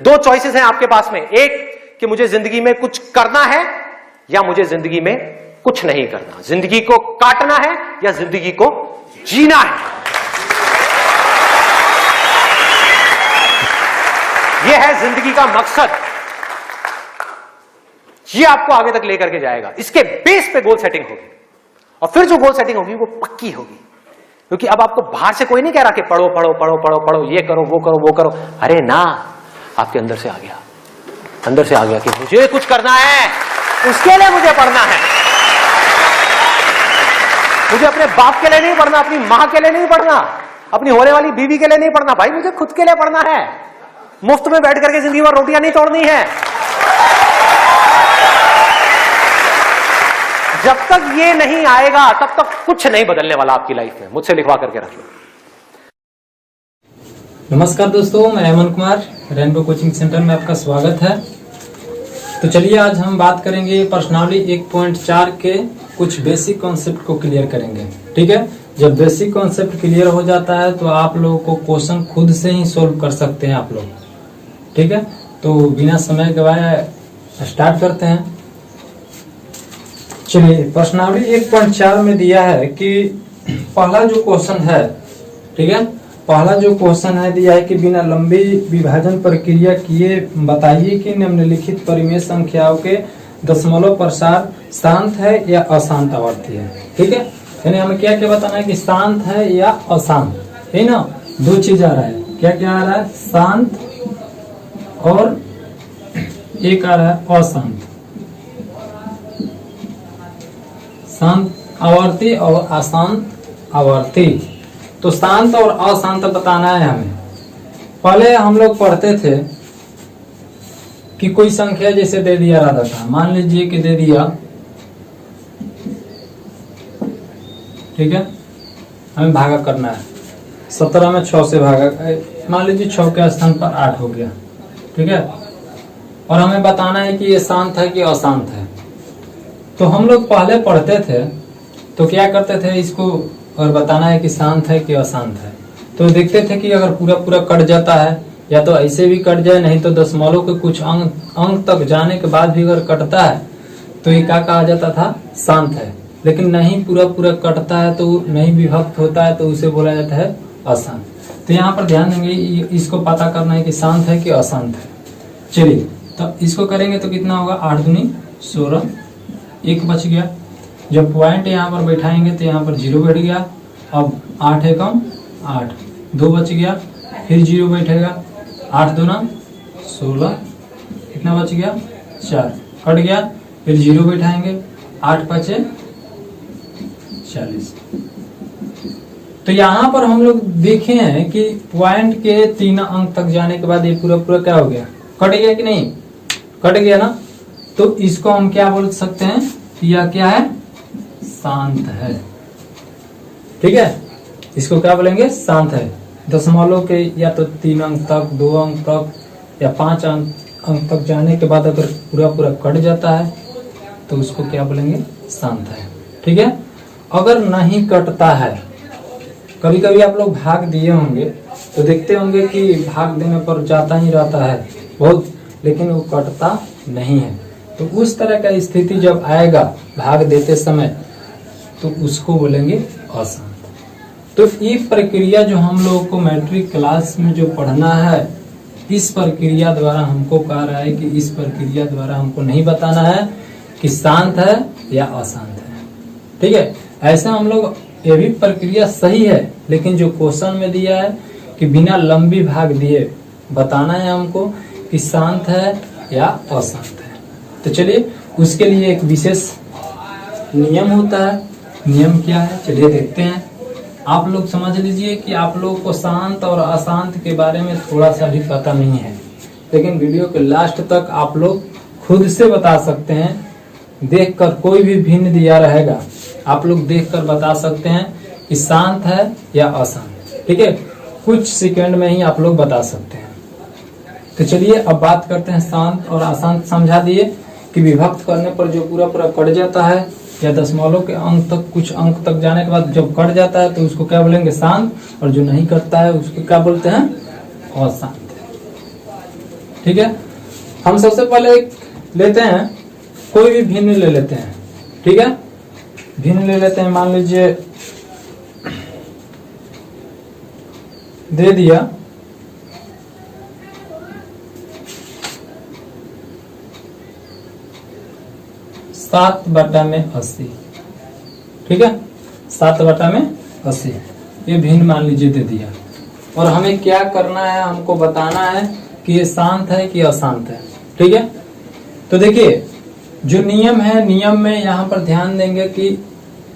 दो चॉइसेस हैं आपके पास में, एक कि मुझे जिंदगी में कुछ करना है या मुझे जिंदगी में कुछ नहीं करना, जिंदगी को काटना है या जिंदगी को जीना है। यह है जिंदगी का मकसद, ये आपको आगे तक लेकर के जाएगा। इसके बेस पे गोल सेटिंग होगी और फिर जो गोल सेटिंग होगी वो पक्की होगी, क्योंकि अब आपको बाहर से कोई नहीं कह रहा कि पढ़ो पढ़ो पढ़ो पढ़ो पढ़ो, ये करो वो करो वो करो। अरे ना, आपके अंदर से आ गया, अंदर से आ गया कि मुझे कुछ करना है, उसके लिए मुझे पढ़ना है। मुझे अपने बाप के लिए नहीं पढ़ना, अपनी मां के लिए नहीं पढ़ना, अपनी होने वाली बीवी के लिए नहीं पढ़ना, भाई मुझे खुद के लिए पढ़ना है। मुफ्त में बैठ करके जिंदगी भर रोटियां नहीं तोड़नी है। जब तक ये नहीं आएगा तब तक कुछ नहीं बदलने वाला आपकी लाइफ में। मुझसे लिखवा करके रख लो। नमस्कार दोस्तों, मैं Hemant Kumar, rainbow coaching centre में आपका स्वागत है। तो चलिए आज हम बात करेंगे पर्सनालिटी 1.4 के कुछ बेसिक कॉन्सेप्ट को क्लियर करेंगे। ठीक है, जब बेसिक कॉन्सेप्ट क्लियर हो जाता है तो आप लोगों को क्वेश्चन खुद से ही सोल्व कर सकते हैं आप लोग। ठीक है, तो बिना समय गवाए स्टार्ट करते हैं। चलिए, पर्सनालिटी 1.4 में दिया है कि पहला जो क्वेश्चन है, ठीक है, पहला जो क्वेश्चन है दिया है कि बिना लंबी विभाजन प्रक्रिया किए बताइए कि निम्नलिखित परिमेय संख्याओं के दशमलव प्रसार शांत है या अशांत आवर्ती है। ठीक है, यानी हमें क्या क्या बताना है कि शांत है या अशांत है ना। दो चीज आ रहा है, क्या क्या आ रहा है, शांत और एक आ रहा है अशांत। शांत आवर्ती और अशांत आवर्ती। तो शांत और अशांत बताना है हमें। पहले हम लोग पढ़ते थे कि कोई संख्या जैसे दे दिया रहता था, मान लीजिए कि दे दिया, ठीक है, हमें भागा करना है। 17 में 6 से भागा, मान लीजिए 6 के स्थान पर 8 हो गया। ठीक है, और हमें बताना है कि ये शांत है कि अशांत है। तो हम लोग पहले पढ़ते थे तो क्या करते थे, इसको और बताना है कि शांत है कि अशांत है, तो देखते थे कि अगर पूरा पूरा कट जाता है या तो ऐसे भी कट जाए, नहीं तो दशमलव के कुछ अंक तक जाने के बाद भी अगर कटता है तो ये क्या कहा जाता था, शांत है। लेकिन नहीं पूरा पूरा कटता है तो नहीं विभक्त होता है तो उसे बोला जाता है अशांत। तो यहाँ पर ध्यान देंगे, इसको पता करना है कि शांत है कि अशांत है। चलिए, तो इसको करेंगे तो कितना होगा, 8 दूनी 16, 1 बच गया। जब पॉइंट यहाँ पर बैठाएंगे तो यहाँ पर 0 बैठ गया। अब 8 एकम 8, 2 बच गया, फिर 0 बैठेगा, 8 दूना 16, कितना बच गया, 4 कट गया, फिर 0 बैठाएंगे, 8 बचे 40। तो यहाँ पर हम लोग देखे हैं कि पॉइंट के 3 अंक तक जाने के बाद ये पूरा पूरा क्या हो गया, कट गया कि नहीं, कट गया ना। तो इसको हम क्या बोल सकते हैं, यह क्या है, शांत है। ठीक है, इसको क्या बोलेंगे, शांत है। दशमलव के या तो 3 अंक तक, 2 अंक तक या 5 अंक तक जाने के बाद अगर पूरा पूरा कट जाता है तो उसको क्या बोलेंगे, शांत है। ठीक है, अगर नहीं कटता है, कभी कभी आप लोग भाग दिए होंगे तो देखते होंगे कि भाग देने पर जाता ही रहता है बहुत, लेकिन वो कटता नहीं है। तो उस तरह का स्थिति जब आएगा भाग देते समय तो उसको बोलेंगे अशांत। तो ये प्रक्रिया जो हम लोगों को मैट्रिक क्लास में जो पढ़ना है, इस प्रक्रिया द्वारा हमको कह रहा है कि इस प्रक्रिया द्वारा हमको नहीं बताना है कि शांत है या अशांत है। ठीक है, ऐसे हम लोग, ये भी प्रक्रिया सही है, लेकिन जो क्वेश्चन में दिया है कि बिना लंबी भाग दिए बताना है हमको कि शांत है या अशांत है। तो चलिए, उसके लिए एक विशेष नियम होता है। नियम क्या है, चलिए देखते हैं। आप लोग समझ लीजिए कि आप लोगों को शांत और अशांत के बारे में थोड़ा सा भी पता नहीं है, लेकिन वीडियो के लास्ट तक आप लोग खुद से बता सकते हैं। देखकर कोई भी भिन्न दिया रहेगा, आप लोग देखकर बता सकते हैं कि शांत है या अशांत। ठीक है, कुछ सेकंड में ही आप लोग बता सकते हैं। तो चलिए अब बात करते हैं शांत और अशांत। समझा दिए कि विभक्त करने पर जो पूरा पूरा कट जाता है या दशमलव के अंक तक, कुछ अंक तक जाने के बाद जब कट जाता है तो उसको क्या बोलेंगे, शांत, और जो नहीं कटता है उसको क्या बोलते हैं, अशांत। ठीक है, हम सबसे पहले एक लेते हैं, कोई भी भिन्न ले लेते हैं। ठीक है, भिन्न ले लेते हैं, मान लीजिए दे दिया 7/80। ठीक है, 7/80 ये भिन्न मान लीजिए दे दिया, और हमें क्या करना है, हमको बताना है कि ये शांत है कि अशांत है। ठीक है, तो देखिए जो नियम है, नियम में यहाँ पर ध्यान देंगे कि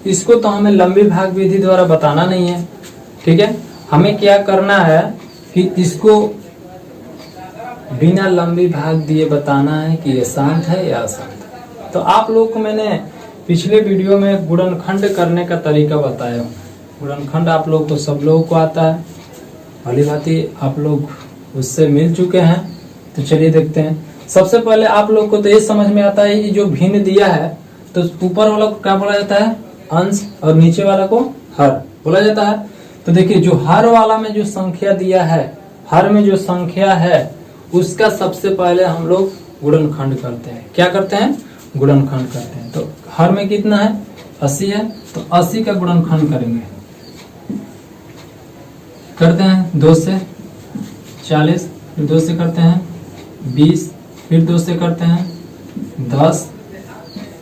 इसको तो हमें लंबी भाग विधि द्वारा बताना नहीं है। ठीक है, हमें क्या करना है कि इसको बिना लंबी भाग दिए बताना है कि ये शांत है या अशांत है। तो आप लोग को मैंने पिछले वीडियो में गुणनखंड करने का तरीका बताया हूँ। गुणनखंड आप लोग को सब लोगों को आता है, भली भांति आप लोग उससे मिल चुके हैं। तो चलिए देखते हैं। सबसे पहले आप लोग को तो ये समझ में आता है, ये जो भिन्न दिया है तो ऊपर वाला को क्या बोला जाता है, अंश, और नीचे वाला को हर बोला जाता है। तो देखिए जो हर वाला में जो संख्या दिया है, हर में जो संख्या है उसका सबसे पहले हम लोग गुणनखंड करते हैं। क्या करते हैं, गुणनखंड करते हैं। तो हर में कितना है, 80 है, तो 80 का गुणनखंड करेंगे, करते हैं 2 से 40, फिर 2 से करते हैं 20, फिर 2 से करते हैं 10,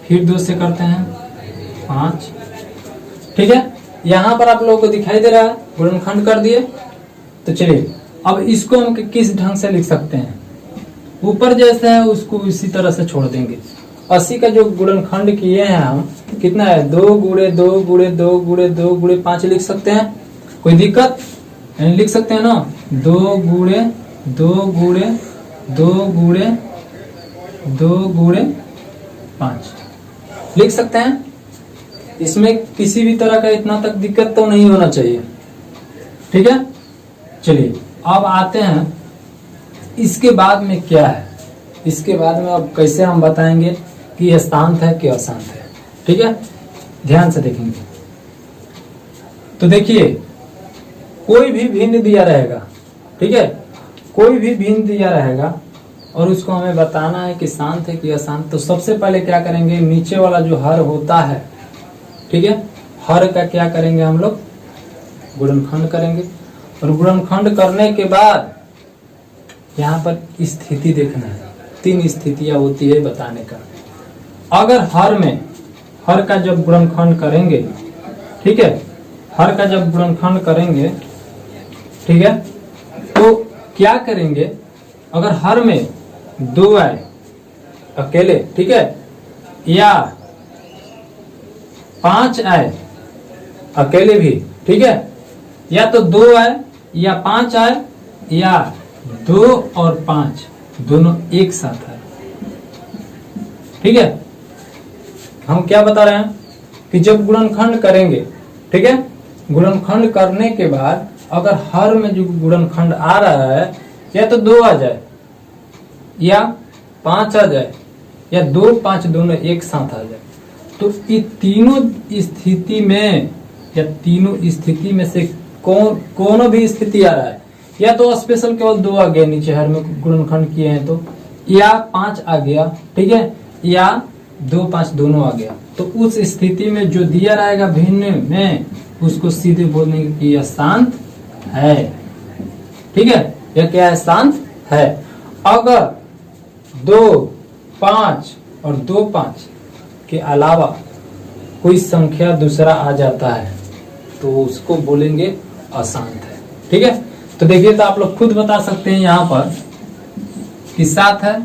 फिर 2 से करते हैं 5। ठीक है, यहाँ पर आप लोगों को दिखाई दे रहा है, गुणनखंड कर दिए। तो चलिए अब इसको हम किस ढंग से लिख सकते हैं, ऊपर जैसे है उसको इसी तरह से छोड़ देंगे। 80 का जो गुणनखंड किए हैं हम, कितना है, 2 गुणे 2 गुणे 2 गुणे 2 गुणे 5 लिख सकते हैं, कोई दिक्कत यानी लिख सकते हैं ना। 2 गुणे 2 गुणे 2 गुणे 2 गुणे 5 लिख सकते हैं। इसमें किसी भी तरह का इतना तक दिक्कत तो नहीं होना चाहिए। ठीक है, चलिए अब आते हैं इसके बाद में क्या है। इसके बाद में अब कैसे हम बताएंगे कि यह शांत है कि अशांत है। ठीक है, ध्यान से देखेंगे। तो देखिए कोई भी भिन्न दिया रहेगा, ठीक है, कोई भी भिन्न दिया रहेगा और उसको हमें बताना है कि शांत है कि अशांत। तो सबसे पहले क्या करेंगे, नीचे वाला जो हर होता है, ठीक है, हर का क्या करेंगे हम लोग, गुणनखंड करेंगे। और गुणनखंड करने के बाद यहाँ पर स्थिति देखना है, 3 स्थितियां होती है बताने का। अगर हर में, हर का जब गुणनखंड करेंगे, ठीक है, हर का जब गुणनखंड करेंगे, ठीक है, तो क्या करेंगे, अगर हर में 2 आए अकेले, ठीक है, या 5 आए अकेले भी, ठीक है, या तो 2 आए या 5 आए, या 2 और 5 दोनों एक साथ आए। ठीक है, हम क्या बता रहे हैं कि जब गुणनखंड करेंगे, ठीक है, गुणनखंड करने के बाद अगर हर में जो गुणनखंड आ रहा है, या तो 2 आ जाए या 5 आ जाए, या 2 5 दोनों एक साथ आ जाए, तो ये तीनों स्थिति में, या तीनों स्थिति में से कौन भी स्थिति आ रहा है, या तो स्पेशल केवल 2 आ गया नीचे हर में गुणनखंड किए हैं तो, या 5 आ गया, ठीक है, या 2 5 दोनों आ गया, तो उस स्थिति में जो दिया रहेगा भिन्न में उसको सीधे बोलेंगे कि यह शांत है। ठीक है, यह क्या है, शांत है। अगर 2 5 और 2 5 के अलावा कोई संख्या दूसरा आ जाता है तो उसको बोलेंगे अशांत है। ठीक है, तो देखिए, तो आप लोग खुद बता सकते हैं यहाँ पर कि 7 है।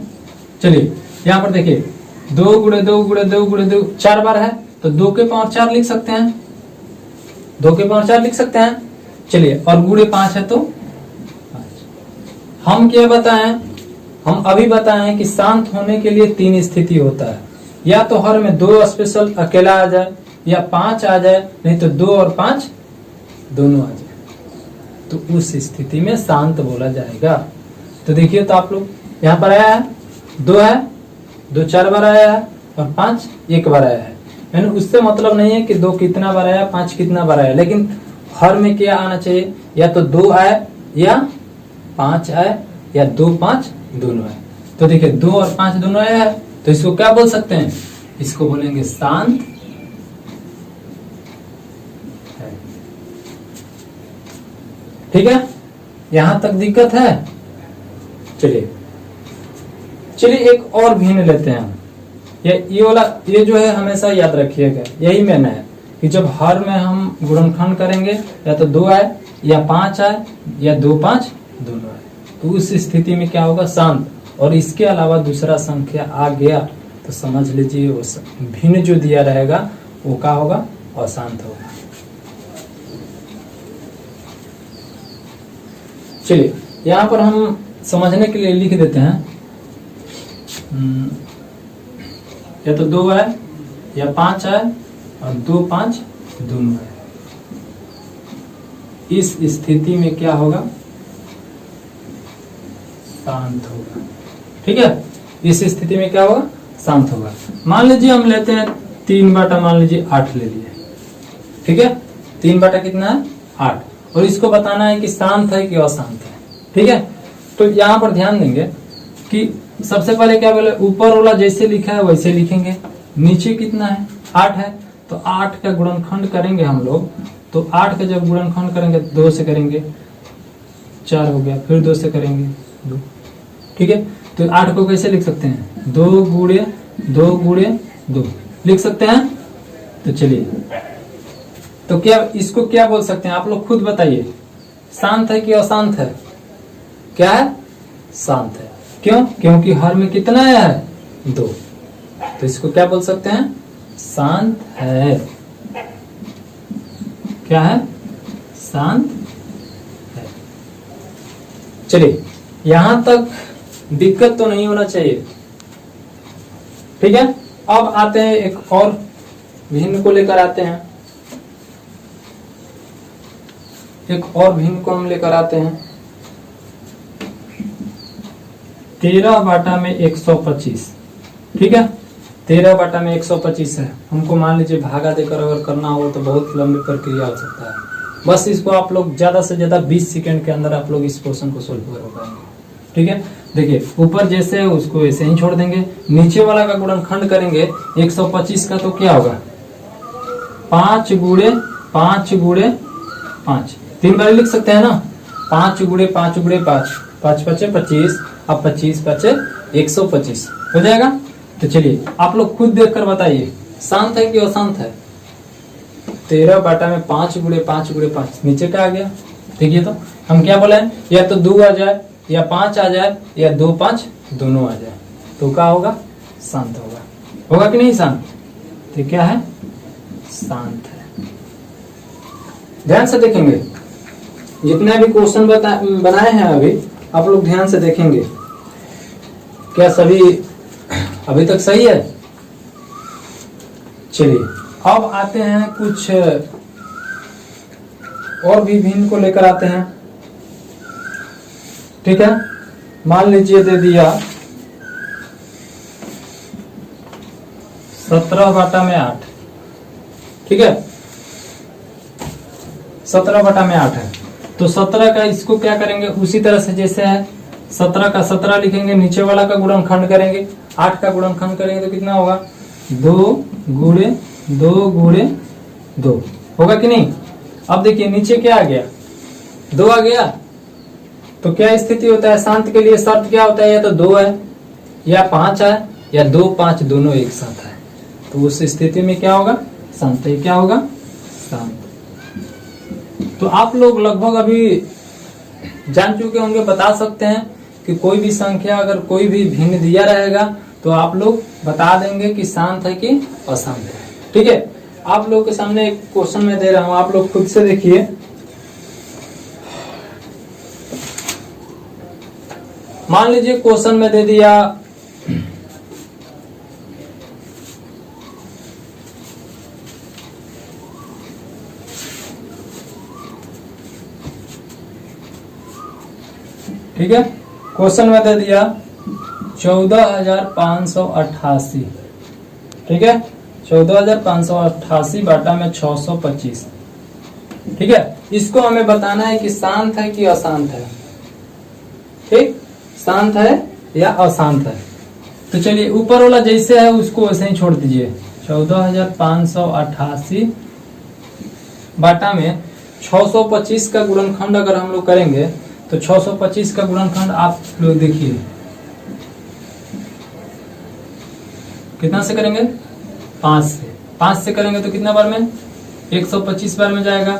चलिए यहाँ पर देखिए, 2 गुणे 2 गुणे 2 गुणे 2 4 बार है, तो 2 के पावर 4 लिख सकते हैं, 2 के पावर 4 लिख सकते हैं। चलिए, और गुणे 5 है तो 5। हम क्या बताएं, हम अभी बताएं कि शांत होने के लिए 3 स्थिति होता है, या तो हर में 2 स्पेशल अकेला आ जाए, या 5 आ जाए, नहीं तो 2 और 5 दोनों आ जाए, तो उस स्थिति में शांत बोला जाएगा। तो देखिए, तो आप लोग यहाँ पर आया है 2 है, 2 4 बार आया है, और 5 1 बार आया है। यानी उससे मतलब नहीं है कि 2 कितना बार आया, 5 कितना बार आया, लेकिन हर में क्या आना चाहिए, या तो 2 आए, या 5 आए, या 2 5 दोनों आए। तो देखिए 2 और 5 दोनों आया है, तो इसको क्या बोल सकते हैं? इसको बोलेंगे शांत है। ठीक है, यहां तक दिक्कत है? चलिए एक और भिन्न लेते हैं हम। ये वाला, ये जो है हमेशा याद रखिएगा, यही मेन है कि जब हर में हम गुणनखंड करेंगे या तो 2 आए या 5 आए या 2 5 दोनों आए, तो उस स्थिति में क्या होगा? शांत। और इसके अलावा दूसरा संख्या आ गया तो समझ लीजिए वो भिन्न जो दिया रहेगा वो क्या होगा? अशांत होगा। चलिए यहां पर हम समझने के लिए लिख देते हैं, या तो 2 है या 5 है और 2 5 दोनों है। इस स्थिति में क्या होगा? शांत होगा। ठीक है, इस स्थिति में क्या होगा? शांत होगा। मान लीजिए हम लेते हैं 3 बटा मान लीजिए 8 ले लिए। ठीक है, 3 बटा कितना है? 8। और इसको बताना है कि शांत है कि अशांत है। ठीक है, तो यहाँ पर ध्यान देंगे कि सबसे पहले क्या बोले, ऊपर वाला जैसे लिखा है वैसे लिखेंगे। नीचे कितना है? 8 है, तो 8 का गुणनखंड करेंगे हम लोग। तो 8 का जब गुणनखंड करेंगे 2 से करेंगे 4 हो गया, फिर 2 से करेंगे 2। ठीक है, तो 8 को कैसे लिख सकते हैं? 2 गुणे 2 लिख सकते हैं। तो चलिए, तो क्या इसको क्या बोल सकते हैं? आप लोग खुद बताइए, शांत है कि अशांत है? क्या है? शांत है। क्यों? क्योंकि हर में कितना है? 2। तो इसको क्या बोल सकते हैं? शांत है। क्या है? शांत है। चलिए, यहां तक दिक्कत तो नहीं होना चाहिए। ठीक है, अब आते हैं एक और भिन्न को लेकर आते हैं। एक और भिन्न को हम लेकर आते हैं। 13 बटा में 125। ठीक है, 13 बटा में 125 है। हमको मान लीजिए भागा देकर अगर करना हो तो बहुत लंबी प्रक्रिया हो सकता है। बस इसको आप लोग ज्यादा से ज्यादा 20 सेकंड के अंदर आप लोग इस क्वेश्चन को सोल्व कर पाएंगे। ठीक है, देखिए ऊपर जैसे है उसको ऐसे ही छोड़ देंगे। नीचे वाला का गुणनखंड करेंगे 125 का, तो क्या होगा? 5 गुणे 5 गुणे 5, 3 बार लिख सकते हैं ना। 5 गुणे 5 गुणे 5, 5 5 25, अब 25 5 125 हो जाएगा। तो चलिए आप लोग खुद देखकर बताइए, शांत है कि अशांत है? 13 बटा में 5 गुणे 5 गुणे 5, नीचे क्या आ गया? देखिए तो हम क्या बोले, या तो 2 आ जाए या 5 आ जाए या 2 5 दोनों आ जाए, तो क्या होगा? शांत होगा। होगा कि नहीं शांत? तो क्या है? शांत है। ध्यान से देखेंगे, जितने भी क्वेश्चन बनाए हैं अभी आप लोग ध्यान से देखेंगे, क्या सभी अभी तक सही है? चलिए अब आते हैं कुछ और भी भिन्न को लेकर आते हैं। ठीक है, मान लीजिए दे दिया 17 बटा में 8। ठीक है, 17 बटा में 8 है, तो 17 का इसको क्या करेंगे? उसी तरह से जैसे है 17 का 17 लिखेंगे, नीचे वाला का गुणनखंड करेंगे, 8 का गुणनखंड करेंगे तो कितना होगा? 2 गुणे 2 होगा कि नहीं? अब देखिए नीचे क्या आ गया? 2 आ गया। तो क्या स्थिति होता है? शांत के लिए शर्त क्या होता है? या तो 2 है या 5 है या 2 5 दोनों एक साथ है, तो उस स्थिति में क्या होगा? शांत है। क्या होगा? शांत। तो आप लोग लगभग अभी जान चुके होंगे, बता सकते हैं कि कोई भी संख्या अगर कोई भी भिन्न दिया रहेगा तो आप लोग बता देंगे कि शांत है कि अशांत है। ठीक है, आप लोग के सामने एक क्वेश्चन में दे रहा हूं, आप लोग खुद से देखिए। मान लीजिए क्वेश्चन में दे दिया ठीक है, क्वेश्चन में दे दिया 14,588। ठीक है, 14,588 बाटा में 625। ठीक है, इसको हमें बताना है कि शांत है कि अशांत है। ठीक, शांत है या अशांत है। तो चलिए ऊपर वाला जैसे है उसको वैसे ही छोड़ दीजिए। 14,588 बाटा में 625 का गुणनखंड अगर हम लोग करेंगे तो 625 का गुणनखंड आप लोग देखिए कितना से करेंगे, 5 से। 5 से करेंगे तो कितना बार में, 125 बार में जाएगा।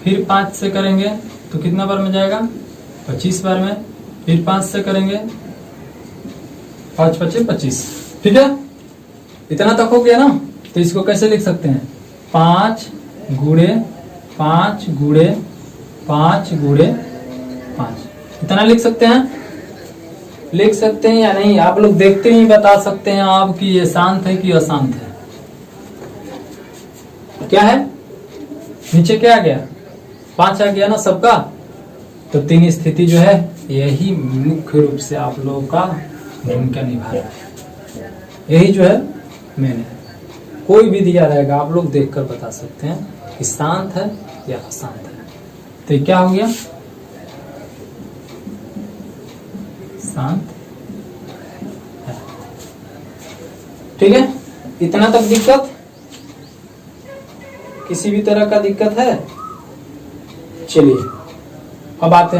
फिर 5 से करेंगे तो कितना बार में जाएगा, 25 बार में। फिर 5 से करेंगे, 5 × 5 = 25। ठीक है, इतना तक हो गया ना। तो इसको कैसे लिख सकते हैं, 5 × 5 × 5 × 5, इतना लिख सकते हैं। लिख सकते हैं या नहीं, आप लोग देखते ही बता सकते हैं आप कि ये शांत है कि अशांत है। क्या है, नीचे क्या आ गया, 5 आ गया ना सबका। तो 3 स्थिति जो है यही मुख्य रूप से आप लोगों का भूमिका निभा रहा है। यही जो है मैंने कोई भी दिया रहेगा आप लोग देखकर बता सकते हैं कि शांत है या अशांत है। तो ये क्या हो गया, शांत है। ठीक है, इतना तक दिक्कत, किसी भी तरह का दिक्कत है। चलिए अब आते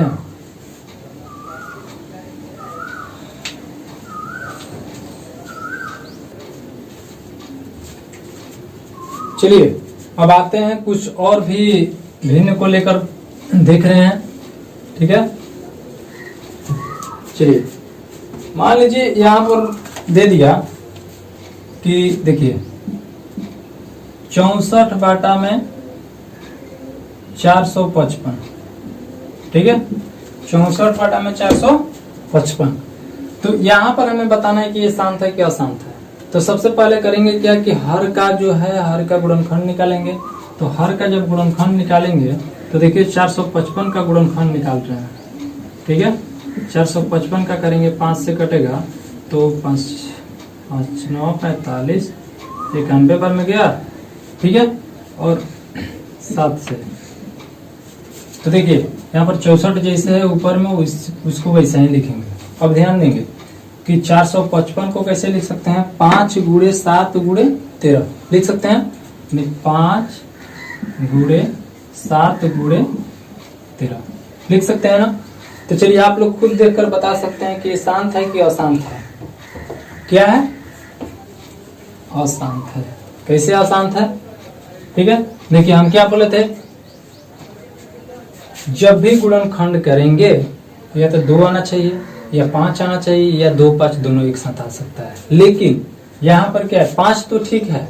हैं कुछ और भी भिन्न को लेकर देख रहे हैं। ठीक है, चलिए मान लीजिए यहां पर दे दिया कि देखिए 64 बाटा में 455। ठीक है, 64 बाटा में 455। तो यहाँ पर हमें बताना है कि ये शांत है कि अशांत है। तो सबसे पहले करेंगे क्या कि हर का जो है हर का गुणनखंड निकालेंगे। तो हर का जब गुणनखंड निकालेंगे तो देखिए 455 का गुणनखंड निकाल रहे हैं। ठीक है, 455 का करेंगे, 5 से कटेगा तो 5 5 9 45, 91 बार में गया। ठीक है, और 7 से तो देखिए यहाँ पर 64 जैसे है ऊपर में उसको वैसे ही लिखेंगे। अब ध्यान देंगे कि 455 को कैसे लिख सकते हैं, 5 × 7 × 13 लिख सकते हैं। 5 × 7 × 13 लिख सकते हैं ना। तो चलिए आप लोग खुद देखकर बता सकते हैं कि ये शांत है कि अशांत है। क्या है, अशांत है। कैसे अशांत है, ठीक है, देखिए हम क्या बोले थे, जब भी गुणनखंड करेंगे या तो 2 आना चाहिए या 5 आना चाहिए या 2 5 दोनों एक साथ आ सकता है। लेकिन यहाँ पर क्या है, 5 तो ठीक है,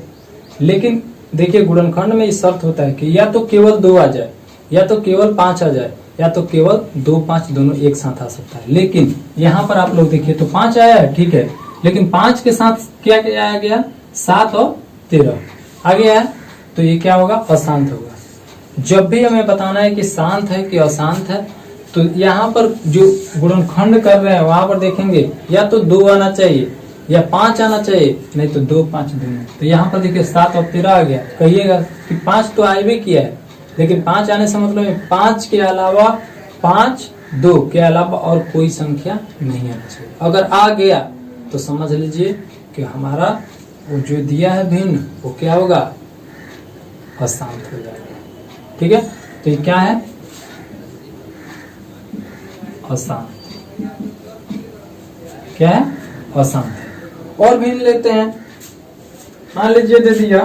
लेकिन देखिए गुणनखंड में इस शर्त होता है कि या तो केवल 2 आ जाए या तो केवल 5 आ जाए या तो केवल 2 5 दोनों एक साथ आ सकता है। लेकिन यहाँ पर आप लोग देखिए तो 5 आया है, ठीक है, लेकिन 5 के साथ क्या क्या आ गया, 7 और 13 आ गया है। तो ये क्या होगा, अशांत होगा। जब भी हमें बताना है कि शांत है कि अशांत है, तो यहाँ पर जो गुणनखंड कर रहे हैं वहां पर देखेंगे या तो 2 आना चाहिए या 5 आना चाहिए, नहीं तो 2 5 दोनों। तो यहाँ पर देखिए 7 और 13 आ गया। कहिएगा कि 5 तो आए भी किया है, लेकिन 5 आने से मतलब 5 के अलावा 5 2 के अलावा और कोई संख्या नहीं आना चाहिए। अगर आ गया तो समझ लीजिए कि हमारा वो जो दिया है भिन्न वो क्या होगा, अशांत हो जाएगा। ठीक है, तो ये क्या है, अशांत। क्या है, अशांत है। और भिन्न लेते हैं, मान लीजिए दे दिया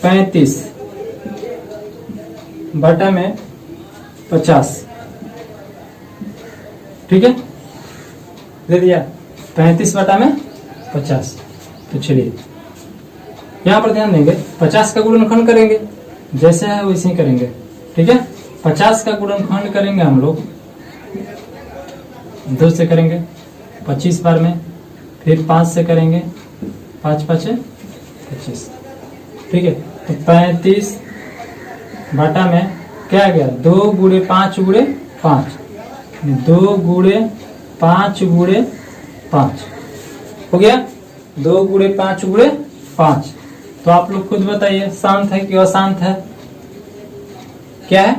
35 बटा में 50। ठीक है, दे दिया 35 बटा में 50। तो चलिए यहाँ पर ध्यान देंगे, 50 का गुणनखंड करेंगे, जैसे है वैसे ही करेंगे। ठीक है, 50 का गुणनखंड करेंगे हम लोग 2 से करेंगे 25 बार में, फिर 5 से करेंगे 5 5 25। ठीक है, तो 35 बटा में क्या आ गया, 2 × 5 × 5, 2 × 5 × 5 हो गया, 2 × 5 × 5। तो आप लोग खुद बताइए शांत है कि अशांत है। क्या है,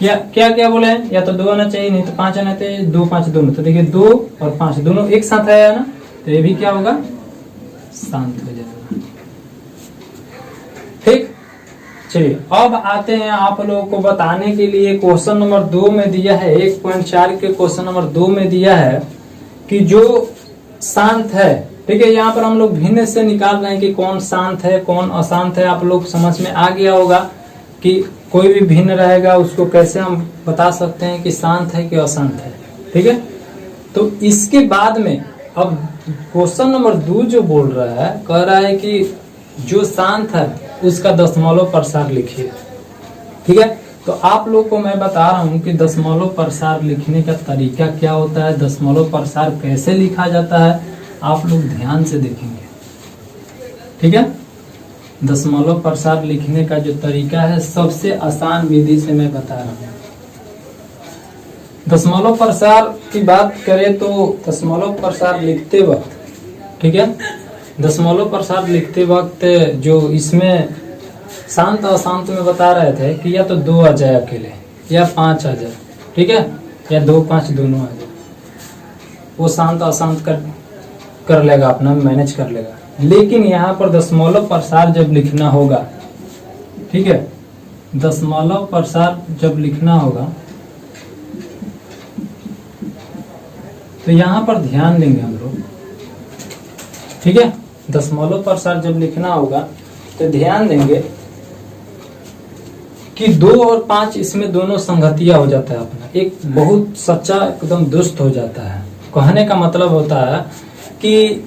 क्या क्या क्या बोले हैं, या तो 2 आना चाहिए, नहीं तो 5 आना चाहिए, 2 5 दोनों। तो देखिए 2 और 5 दोनों एक साथ आया ना, तो ये भी क्या होगा, शांत हो जाएगा। ठीक, चलिए अब आते हैं आप लोगों को बताने के लिए क्वेश्चन नंबर 2 में दिया है, 1.4 के क्वेश्चन नंबर 2 में दिया है कि जो शांत है, ठीक है, यहाँ पर हम लोग भिन्न से निकाल रहे हैं कि कौन शांत है कौन अशांत है। आप लोग समझ में आ गया होगा कि कोई भी भिन्न रहेगा उसको कैसे हम बता सकते हैं कि शांत है कि अशांत है। ठीक है, तो इसके बाद में अब क्वेश्चन नंबर 2 जो बोल रहा है, कह रहा है कि जो शांत है उसका दशमलव प्रसार लिखिए। ठीक है, तो आप लोग को मैं बता रहा हूं कि दशमलव प्रसार लिखने का तरीका क्या होता है, दशमलव प्रसार कैसे लिखा जाता है, आप लोग ध्यान से देखेंगे। ठीक है, दशमलव प्रसार लिखने का जो तरीका है सबसे आसान विधि से मैं बता रहा हूं। दशमलव प्रसार की बात करें तो दशमलव प्रसार लिखते वक्त, ठीक है, दशमलव प्रसार लिखते वक्त जो इसमें शांत अशांत में बता रहे थे कि या तो 2 आ जाए अकेले या 5 आ जाए, ठीक है, या 2 5 दोनों आ जाए, वो शांत अशांत कर लेगा, अपना मैनेज कर लेगा। लेकिन यहाँ पर दशमलव प्रसार जब लिखना होगा, ठीक है, दशमलव प्रसार जब लिखना होगा तो यहाँ पर ध्यान देंगे हम लोग। ठीक है, दशमलव प्रसार जब लिखना होगा तो ध्यान देंगे कि 2 और 5 इसमें दोनों संगतिया हो जाता है अपना, एक बहुत सच्चा एकदम दोस्त हो जाता है। कहने का मतलब होता है कि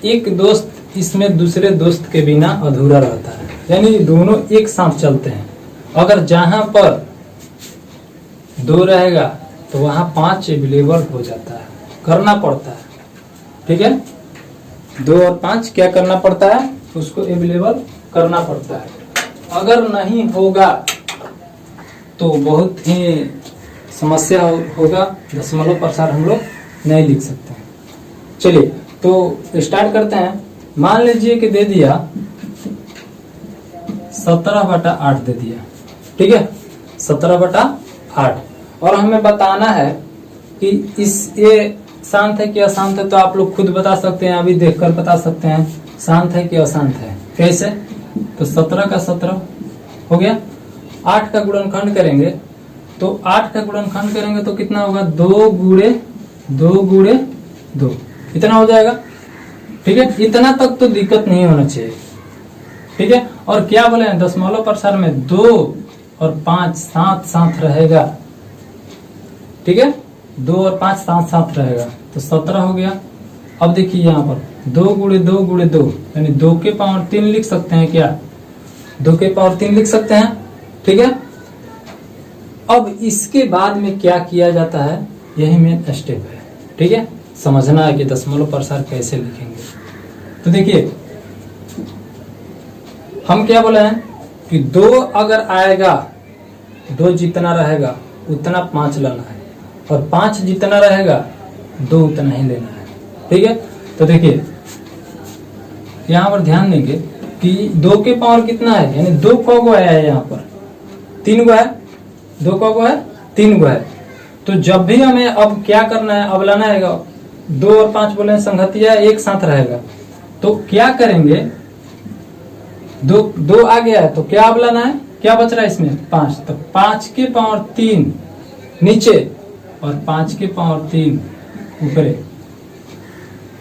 एक दोस्त इसमें दूसरे दोस्त के बिना अधूरा रहता है, यानी दोनों एक साथ चलते हैं। अगर जहां पर 2 रहेगा तो वहां 5 अवेलेबल हो जाता है, करना पड़ता है। ठीक है, 2 और 5 क्या करना पड़ता है, उसको अवेलेबल करना पड़ता है। अगर नहीं होगा तो बहुत ही समस्या होगा, दशमलव प्रसार हम लोग नहीं लिख सकते हैं। चलिए तो स्टार्ट करते हैं। मान लीजिए कि दे दिया 17/8 दे दिया, ठीक है, 17/8, और हमें बताना है कि ये शांत है कि अशांत है। तो आप लोग खुद बता सकते हैं, अभी देखकर बता सकते हैं शांत है कि अशांत है। कैसे, तो 17 का 17 हो गया, 8 का गुणनखंड करेंगे तो 8 का गुणनखंड करेंगे तो कितना होगा, 2 गुणे 2 इतना हो जाएगा। ठीक है, इतना तक तो दिक्कत नहीं होना चाहिए। ठीक है, और क्या बोले हैं, दशमलव प्रसार में 2 और 5 साथ साथ रहेगा। ठीक है, 2 और 5 साथ साथ रहेगा तो 17 हो गया। अब देखिए यहाँ पर 2 गुणे 2 यानी 2 के पावर 3 लिख सकते हैं क्या, 2 के पावर 3 लिख सकते हैं। ठीक है, अब इसके बाद में क्या किया जाता है, यही मेन स्टेप है। ठीक है, समझना है कि दशमलव प्रसार कैसे लिखेंगे। तो देखिए हम क्या बोले हैं कि 2 अगर आएगा, 2 जितना रहेगा उतना 5 लेना है, और 5 जितना रहेगा 2 उतना ही लेना है। ठीक है, तो देखिए यहाँ पर ध्यान देंगे कि 2 के पावर कितना है, यानी 2 को आया है, यहाँ पर 3 गो है, 2 को है 3 गो है। तो जब भी हमें अब क्या करना है, अब लाना है 2 और 5 बोले संगतिया एक साथ रहेगा, तो क्या करेंगे, 2 आ गया है तो क्या अब लाना है, क्या बच रहा है इसमें 5, तो 5 के पावर 3 नीचे और 5 के पावर 3 ऊपरे।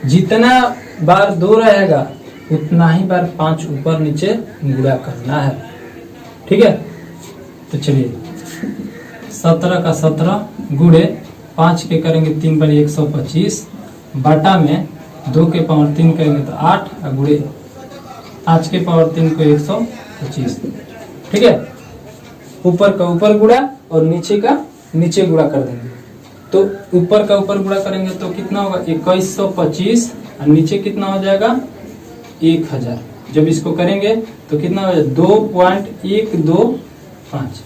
जितना बार 2 रहेगा उतना ही बार 5 ऊपर नीचे गुणा करना है। ठीक है, तो चलिए 17 का 17 गुणे 5 के करेंगे 3 बार 125, बाटा में 2 के पावर 3 करेंगे तो 8, गुणे 5 के पावर 3 को 125। ठीक है, ऊपर का ऊपर गुणा और नीचे का नीचे गुणा कर देंगे। तो ऊपर का ऊपर गुणा करेंगे तो कितना होगा 2125, और नीचे कितना हो जाएगा 1000। जब इसको करेंगे तो कितना हो जाएगा 2.125।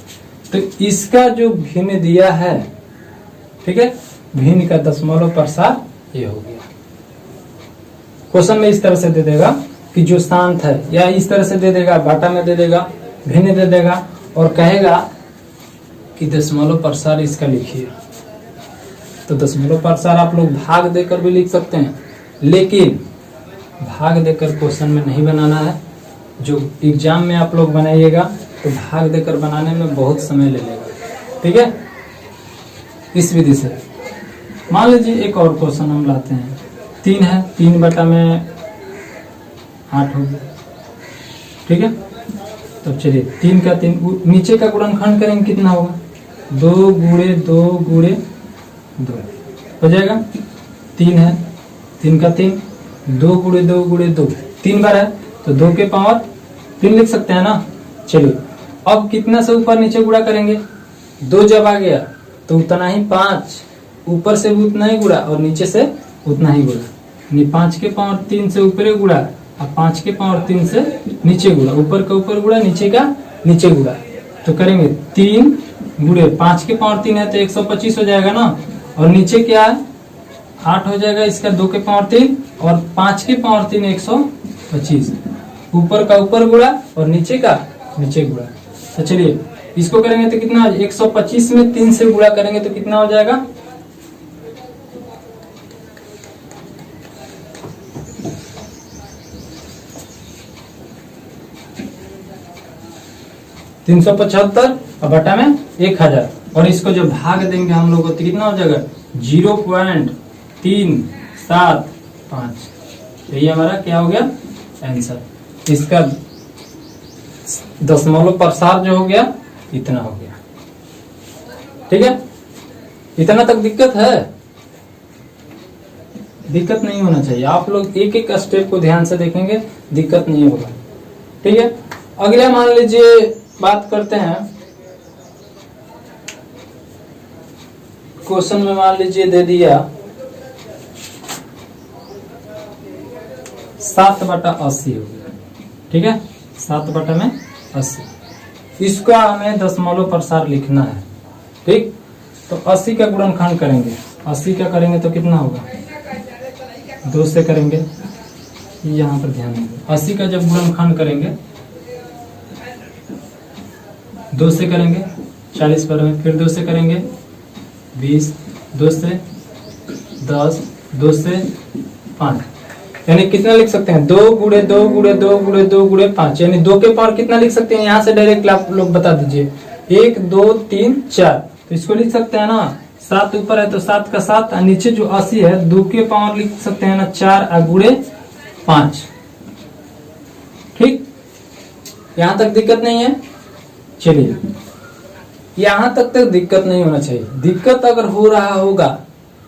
तो इसका जो भिन्न दिया है, ठीक है, भिन्न का दशमलव प्रसार ये हो गया। क्वेश्चन में इस तरह से दे देगा कि जो शांत है, या इस तरह से दे देगा, बाटा में दे देगा, भिन्न दे देगा, और कहेगा कि दशमलव प्रसार इसका लिखिए। तो दशमलव प्रसार आप लोग भाग देकर भी लिख सकते हैं, लेकिन भाग देकर क्वेश्चन में नहीं बनाना है। जो एग्जाम में आप लोग बनाइएगा तो भाग देकर बनाने में बहुत समय ले लेगा, ठीक है। इस विधि से मान लीजिए एक और क्वेश्चन हम लाते हैं। 3 है, 3 बटा में 8 हो गया, ठीक है। तो चलिए 3 का 3 नीचे का गुणनखंड करेंगे, कितना होगा 2 गुणे 2 गुणे 2 हो जाएगा। 3 है, 3 का 3 2 गुणे 2 गुणे 2 3 बार है तो 2 के पावर 3 लिख सकते हैं ना। चलिए अब कितना से ऊपर नीचे गुणा करेंगे, 2 जब आ गया तो उतना ही 5, ऊपर से भी उतना ही गुणा और नीचे से उतना ही गुणा, यानी 5 के पावर 3 से ऊपर गुणा और 5 के पावर 3 से नीचे गुणा, ऊपर का ऊपर गुणा नीचे का नीचे गुणा। तो करेंगे 3 गुणे 5 के पावर 3 है तो 125 हो जाएगा ना, और नीचे क्या है 8 हो जाएगा इसका 2 के पावर 3 और 5 के पावर 3 125, ऊपर का ऊपर गुणा और नीचे का नीचे गुणा। तो चलिए इसको करेंगे तो कितना 125 में 3 से गुणा करेंगे तो कितना हो जाएगा 375 और बटा में 1000, और इसको जो भाग देंगे हम लोग तो कितना हो जाएगा 0.375। यही हमारा क्या हो गया आंसर। इसका दशमलव प्रसार जो हो गया इतना हो गया, ठीक है। इतना तक दिक्कत है, दिक्कत नहीं होना चाहिए। आप लोग एक एक स्टेप को ध्यान से देखेंगे, दिक्कत नहीं होगा, ठीक है। अगला मान लीजिए बात करते हैं क्वेश्चन में, मान लीजिए दे दिया 7/80 हो गया, ठीक है। 7 में 80, इसका हमें दशमलव प्रसार लिखना है, ठीक। तो 80 का गुणनखंड करेंगे, 80 का करेंगे तो कितना होगा 2 से करेंगे, यहाँ पर ध्यान देंगे। 80 का जब गुणनखंड करेंगे 2 से करेंगे 40 पर में, फिर 2 से करेंगे 20, 2 से 10, 2 से 5, यानी कितना लिख सकते हैं 2 गुणे 2 गुणे 2 गुणे 2 गुणे 5, यानी 2 के पावर कितना लिख सकते हैं, यहाँ से डायरेक्ट आप लोग बता दीजिए 1 2 3 4। तो इसको लिख सकते हैं ना, 7 ऊपर है तो 7 का 7 और नीचे जो 80 है 2 के पावर लिख सकते हैं ना 4 गुणे 5, ठीक। यहाँ तक दिक्कत नहीं है। चलिए यहाँ तक दिक्कत नहीं होना चाहिए। दिक्कत अगर हो रहा होगा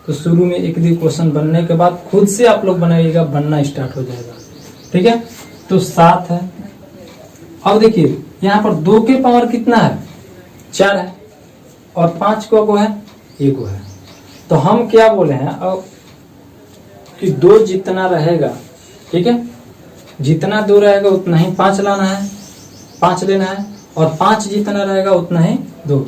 तो शुरू में एक दिन क्वेश्चन बनने के बाद खुद से आप लोग बनाइएगा, बनना स्टार्ट हो जाएगा, ठीक है। तो 7 है। अब देखिए यहाँ पर 2 के पावर कितना है 4 है और 5 को है 1 है। तो हम क्या बोले हैं अब कि 2 जितना रहेगा, ठीक है, जितना 2 रहेगा उतना ही 5 लाना है, 5 लेना है, और 5 जितना रहेगा उतना ही 2,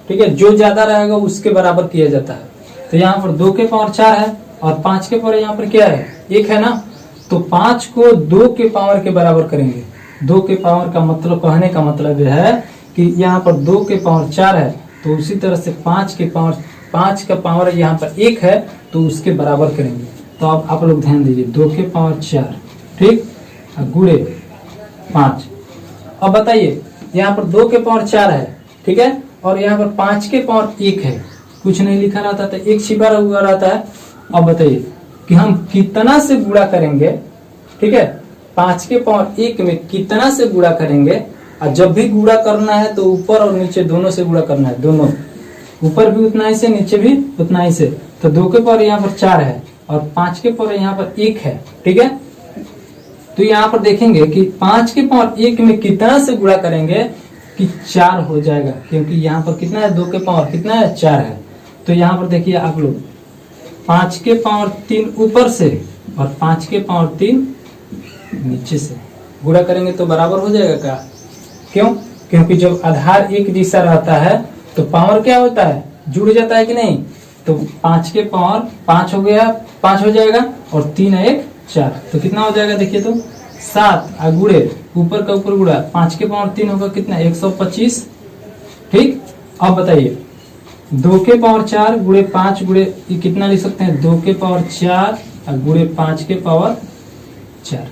ठीक है। जो ज्यादा रहेगा उसके बराबर किया जाता है। तो यहाँ पर 2 के पावर 4 है और 5 के पावर यहाँ पर क्या है 1 है ना, तो 5 को 2 के पावर के बराबर करेंगे। 2 के पावर का मतलब, कहने का मतलब यह है कि यहाँ पर 2 के पावर 4 है तो उसी तरह से 5 के पावर, 5 का पावर यहाँ पर 1 है तो उसके बराबर करेंगे। तो अब आप लोग ध्यान दीजिए 2 के पावर 4, ठीक, गुणे 5। अब बताइए यहाँ पर 2 के पावर 4 है, ठीक है, और यहाँ पर 5 के पावर 1 है, कुछ नहीं लिखा रहता था, 1 छिपा हुआ रहता है। अब बताइए कि हम कितना से गुणा करेंगे, ठीक है, 5 के पावर 1 में कितना से गुणा करेंगे। और जब भी गुणा करना है तो ऊपर और नीचे दोनों से गुणा करना है, दोनों, ऊपर भी उतना ही से नीचे भी उतना ही से। तो 2 के पावर यहाँ पर 4 है और 5 के पावर यहाँ पर 1 है, ठीक है। तो यहाँ पर देखेंगे कि 5 के पावर 1 में कितना से गुणा करेंगे कि 4 हो जाएगा, क्योंकि यहाँ पर कितना है 2 के पावर कितना है 4 है। तो यहाँ पर देखिए आप लोग 5 के पावर 3 ऊपर से और 5 के पावर 3 नीचे से गुणा करेंगे तो बराबर हो जाएगा क्या, क्यों, क्योंकि जब आधार एक जैसा रहता है तो पावर क्या होता है जुड़ जाता है कि नहीं। तो 5 के पावर 5 हो गया, 5 हो जाएगा और 3 है 1 4, तो कितना हो जाएगा देखिए तो 7 गुणे ऊपर का ऊपर गुणा 5 के पावर 3 होगा कितना 125, ठीक। अब बताइए 2 के पावर 4 गुणे 5 गुणे ये कितना लिख सकते हैं 2 के पावर 4 और गुणे 5 के पावर 4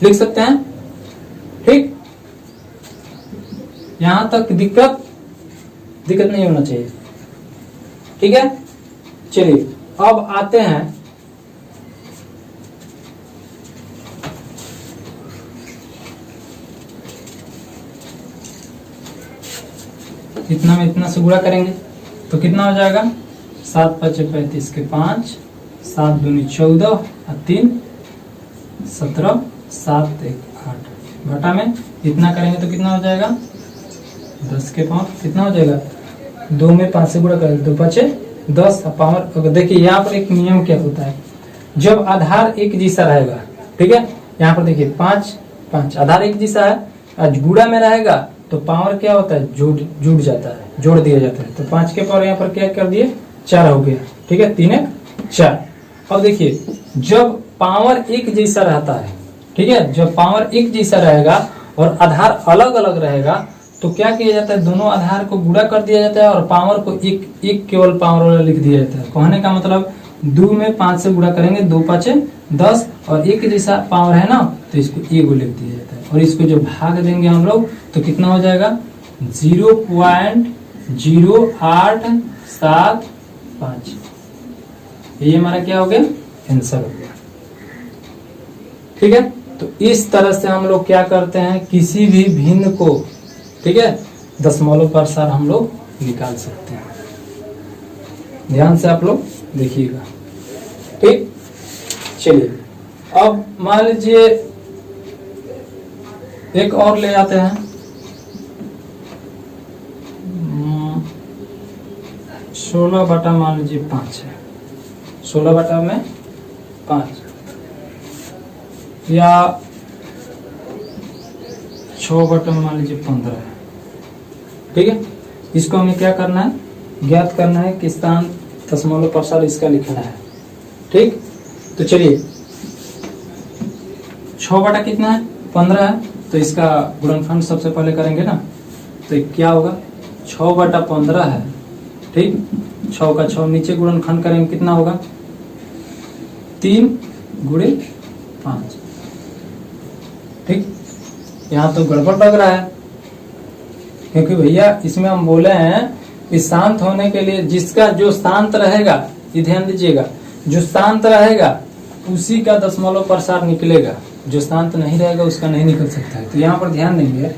लिख सकते हैं। ठीक, यहां तक दिक्कत नहीं होना चाहिए। ठीक है, चलिए अब आते हैं इतना में इतना से गुणा करेंगे तो कितना हो जाएगा 7 5 35 के 5 7 दूनी 14 और 3 17 7 1 8 घटा में इतना करेंगे तो कितना हो जाएगा 10 के पावर कितना हो जाएगा 2 में 5 से गुणा करेंगे 2 5 10 पावर। देखिए यहाँ पर एक नियम क्या होता है, जब आधार एक जैसा रहेगा, ठीक है, यहाँ पर देखिए 5 5 आधार एक जैसा है, आज गुणा में रहेगा तो पावर क्या होता है जुड़ जाता है, जोड़ दिया जाता है। तो 5 के पावर यहाँ पर क्या कर दिए 4 हो गया। ठीक है, 3 1 4। अब देखिए जब पावर एक जैसा रहता है, ठीक है, जब पावर एक जैसा रहेगा और आधार अलग अलग रहेगा तो क्या किया जाता है दोनों आधार को गुणा कर दिया जाता है और पावर को एक केवल पावर वाला लिख दिया जाता है। कहने का मतलब 2 में 5 से गुणा करेंगे 2 5 10 और एक जैसा पावर है ना तो इसको एक लिख दिया जाता है और इसको जो भाग देंगे हम लोग तो कितना हो जाएगा 0.0875। ये हमारा क्या हो गया आंसर हो गया। ठीक है, तो इस तरह से हम लोग क्या करते हैं किसी भी भिन्न को, ठीक है, दशमलव प्रसार हम लोग निकाल सकते हैं। ध्यान से आप लोग देखिएगा। ठीक, चलिए अब मान लीजिए एक और ले आते हैं 16 बटा मान लीजिए 5 है, 16 बटा में 5 या 6 बटा मान लीजिए 15 है। ठीक है, इसको हमें क्या करना है ज्ञात करना है कि स्थान दशमलव प्रसार इसका लिखना है। ठीक, तो चलिए 6 बटा कितना है 15 है तो इसका गुणनफल सबसे पहले करेंगे ना तो क्या होगा 6 बटा 15 है। ठीक, 6 का 6 नीचे गुणनखंड करेंगे कितना होगा 3 गुणे 5। ठीक, यहाँ तो गड़बड़ लग रहा है क्योंकि भैया इसमें हम बोले हैं कि शांत होने के लिए जिसका जो शांत रहेगा, ये ध्यान दीजिएगा, जो शांत रहेगा उसी का दशमलव प्रसार निकलेगा, जो शांत नहीं रहेगा उसका नहीं निकल सकता है। तो यहाँ पर ध्यान देंगे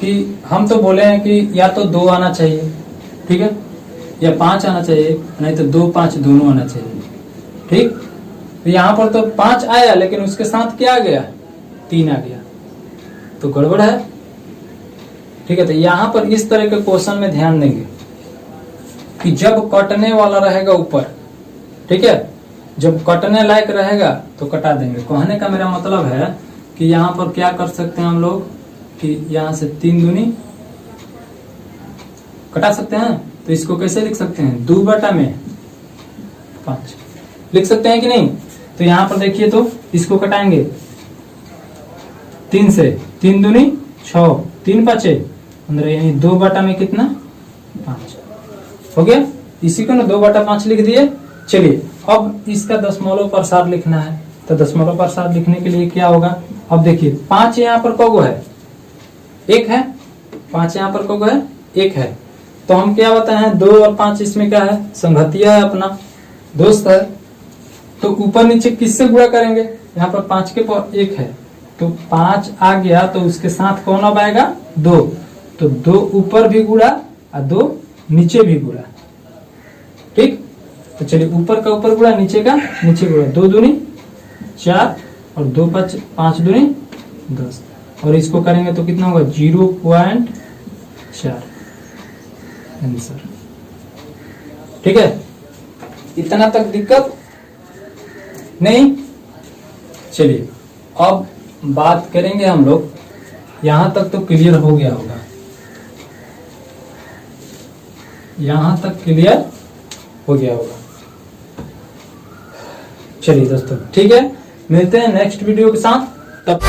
कि हम तो बोले हैं कि या तो 2 आना चाहिए, ठीक है, या 5 आना चाहिए, नहीं तो 2 5 दोनों आना चाहिए। ठीक, तो यहाँ पर तो 5 आया लेकिन उसके साथ क्या आ गया 3 आ गया, तो गड़बड़ है। ठीक है, तो यहाँ पर इस तरह के क्वेश्चन में ध्यान देंगे कि जब कटने वाला रहेगा ऊपर, ठीक है, जब कटने लायक रहेगा तो कटा देंगे। कहने का मेरा मतलब है कि यहाँ पर क्या कर सकते हैं हम लोग कि यहाँ से 3 दूनी कटा सकते हैं। तो इसको कैसे लिख सकते हैं 2 बटा में 5 लिख सकते हैं कि नहीं। तो यहाँ पर देखिए तो इसको कटाएंगे 3 से, 3 दूनी 6, 3 5 15, यानी 2 बटा में कितना 5 हो गया। इसी को ना 2 बटा 5 लिख दिए। चलिए अब इसका दशमलव प्रसार लिखना है, तो दशमलव प्रसार लिखने के लिए क्या होगा, अब देखिए 5 यहाँ पर कगो है 1 है, 5 यहाँ पर कगो है 1 है, तो हम क्या बताए हैं 2 और 5 इसमें क्या है संगतिया है, अपना दोस्त है। तो ऊपर नीचे किससे गुणा करेंगे, यहाँ पर 5 के पावर 1 है तो 5 आ गया तो उसके साथ कौन अब आएगा 2, तो 2 ऊपर भी गुणा और 2 नीचे भी गुणा। ठीक, तो चलिए ऊपर का ऊपर गुणा नीचे का नीचे गुणा, 2 दूनी 4 और 2 5 दूनी 10 और इसको करेंगे तो कितना होगा 0.4 आंसर। ठीक है, इतना तक दिक्कत नहीं। चलिए अब बात करेंगे हम लोग, यहां तक तो क्लियर हो गया होगा, यहां तक क्लियर हो गया होगा। चलिए दोस्तों ठीक है, मिलते हैं नेक्स्ट वीडियो के साथ, तब